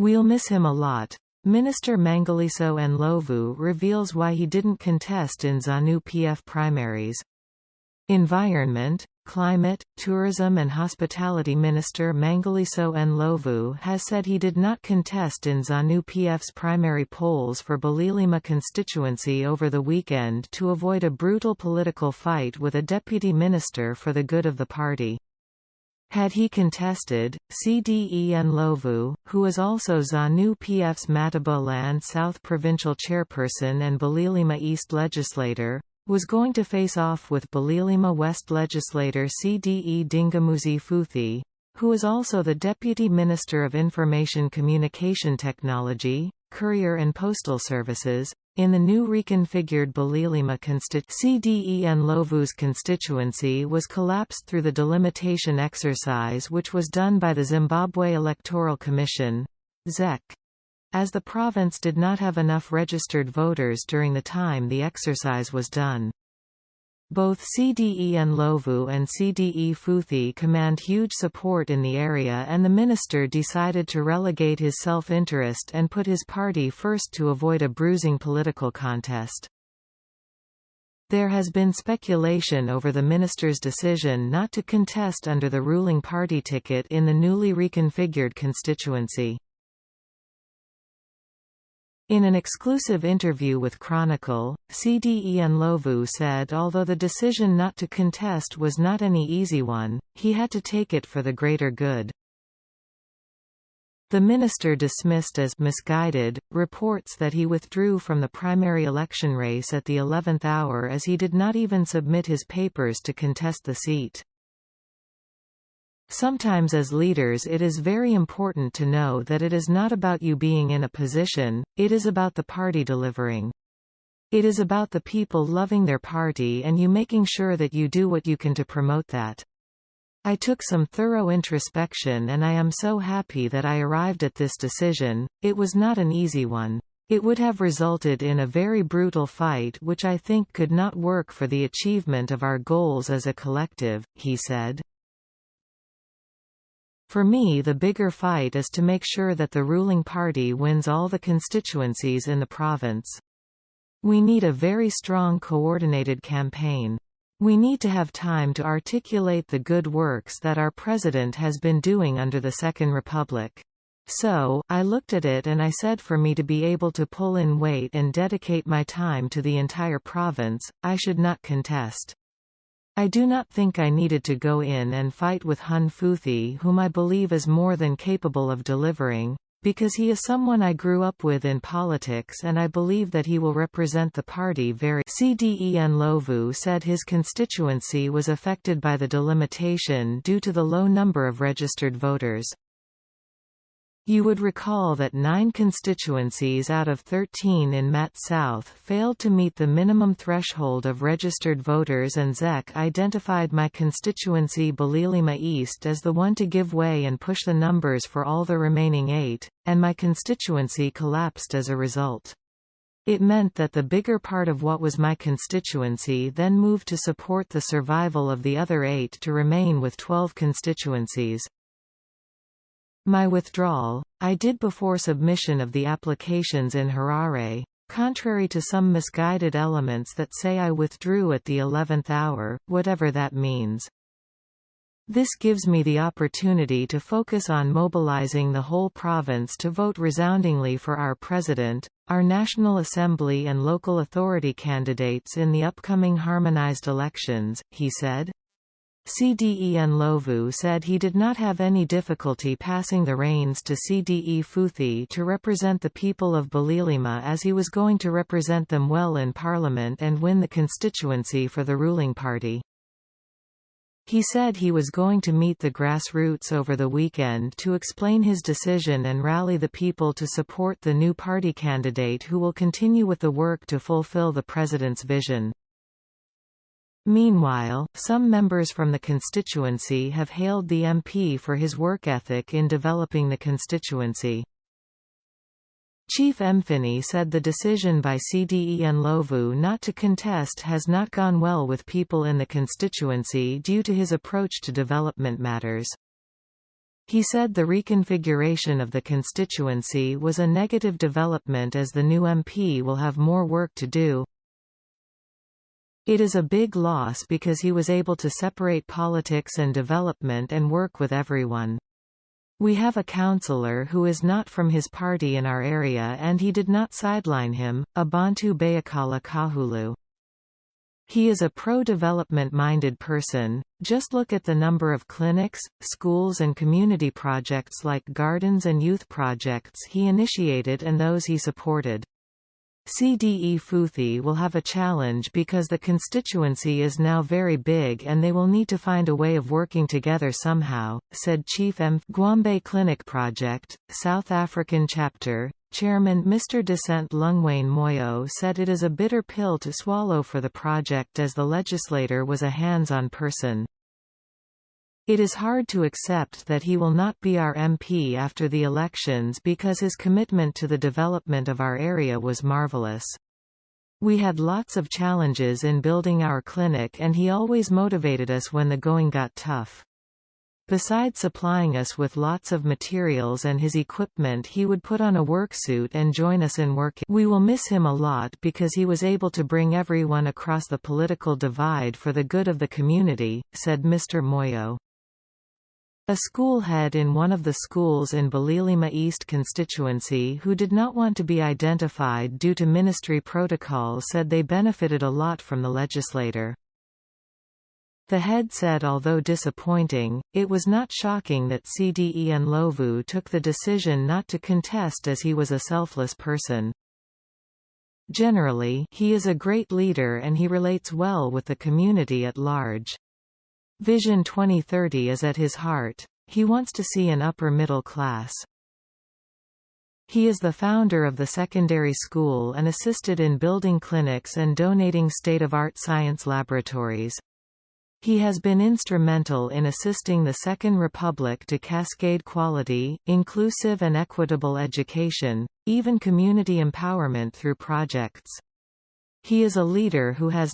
"We'll miss him a lot." Minister Mangaliso Ndlovu reveals why he didn't contest in Zanu PF primaries. Environment, Climate, Tourism and Hospitality Minister Mangaliso Ndlovu has said he did not contest in Zanu PF's primary polls for Bulilima constituency over the weekend to avoid a brutal political fight with a deputy minister for the good of the party. Had he contested, CDE Ndlovu, who is also Zanu PF's Matabaland South Provincial Chairperson and Bulilima East legislator, was going to face off with Bulilima West legislator CDE Dingamuzi Futhi, who is also the Deputy Minister of Information Communication Technology, Courier and Postal Services, in the new reconfigured Bulilima CDE Ndlovu's constituency was collapsed through the delimitation exercise which was done by the Zimbabwe Electoral Commission, ZEC. As the province did not have enough registered voters during the time the exercise was done. Both CDE Ndlovu and CDE Futhi command huge support in the area, and the minister decided to relegate his self-interest and put his party first to avoid a bruising political contest. There has been speculation over the minister's decision not to contest under the ruling party ticket in the newly reconfigured constituency. In an exclusive interview with Chronicle, CDE Ndlovu said although the decision not to contest was not any easy one, he had to take it for the greater good. The minister dismissed as misguided reports that he withdrew from the primary election race at the 11th hour as he did not even submit his papers to contest the seat. Sometimes as leaders it is very important to know that it is not about you being in a position, it is about the party delivering. It is about the people loving their party and you making sure that you do what you can to promote that. I took some thorough introspection and I am so happy that I arrived at this decision. It was not an easy one. It would have resulted in a very brutal fight which I think could not work for the achievement of our goals as a collective, he said. For me the bigger fight is to make sure that the ruling party wins all the constituencies in the province. We need a very strong coordinated campaign. We need to have time to articulate the good works that our president has been doing under the Second Republic. So, I looked at it and I said for me to be able to pull in weight and dedicate my time to the entire province, I should not contest. I do not think I needed to go in and fight with Hun Futhi, whom I believe is more than capable of delivering, because he is someone I grew up with in politics and I believe that he will represent the party very. CDE Ndlovu said his constituency was affected by the delimitation due to the low number of registered voters. You would recall that 9 constituencies out of 13 in Mat South failed to meet the minimum threshold of registered voters, and ZEC identified my constituency Bulilima East as the one to give way and push the numbers for all the remaining 8, and my constituency collapsed as a result. It meant that the bigger part of what was my constituency then moved to support the survival of the other 8 to remain with 12 constituencies. My withdrawal, I did before submission of the applications in Harare, contrary to some misguided elements that say I withdrew at the 11th hour, whatever that means. This gives me the opportunity to focus on mobilizing the whole province to vote resoundingly for our president, our National Assembly and local authority candidates in the upcoming harmonized elections, he said. CDE Ndlovu said he did not have any difficulty passing the reins to CDE Futhi to represent the people of Bulilima, as he was going to represent them well in Parliament and win the constituency for the ruling party. He said he was going to meet the grassroots over the weekend to explain his decision and rally the people to support the new party candidate who will continue with the work to fulfill the president's vision. Meanwhile, some members from the constituency have hailed the MP for his work ethic in developing the constituency. Chief Mfini said the decision by CDE Ndlovu not to contest has not gone well with people in the constituency due to his approach to development matters. He said the reconfiguration of the constituency was a negative development as the new MP will have more work to do. It is a big loss because he was able to separate politics and development and work with everyone. We have a councillor who is not from his party in our area and he did not sideline him, Abantu Bayakala Kahulu. He is a pro-development-minded person. Just look at the number of clinics, schools and community projects like gardens and youth projects he initiated and those he supported. CDE Futhi will have a challenge because the constituency is now very big and they will need to find a way of working together somehow, said Chief M. Gwambe Clinic Project, South African Chapter. Chairman Mr. Descent Lungwane Moyo said it is a bitter pill to swallow for the project as the legislator was a hands-on person. It is hard to accept that he will not be our MP after the elections because his commitment to the development of our area was marvelous. We had lots of challenges in building our clinic and he always motivated us when the going got tough. Besides supplying us with lots of materials and his equipment, he would put on a worksuit and join us in working. We will miss him a lot because he was able to bring everyone across the political divide for the good of the community, said Mr. Moyo. A school head in one of the schools in Bulilima East constituency who did not want to be identified due to ministry protocol said they benefited a lot from the legislator. The head said although disappointing, it was not shocking that CDE Ndlovu took the decision not to contest as he was a selfless person. Generally, he is a great leader and he relates well with the community at large. Vision 2030 is at his heart. He wants to see an upper middle class. He is the founder of the secondary school and assisted in building clinics and donating state-of-art science laboratories. He has been instrumental in assisting the Second Republic to cascade quality, inclusive and equitable education, even community empowerment through projects. He is a leader who has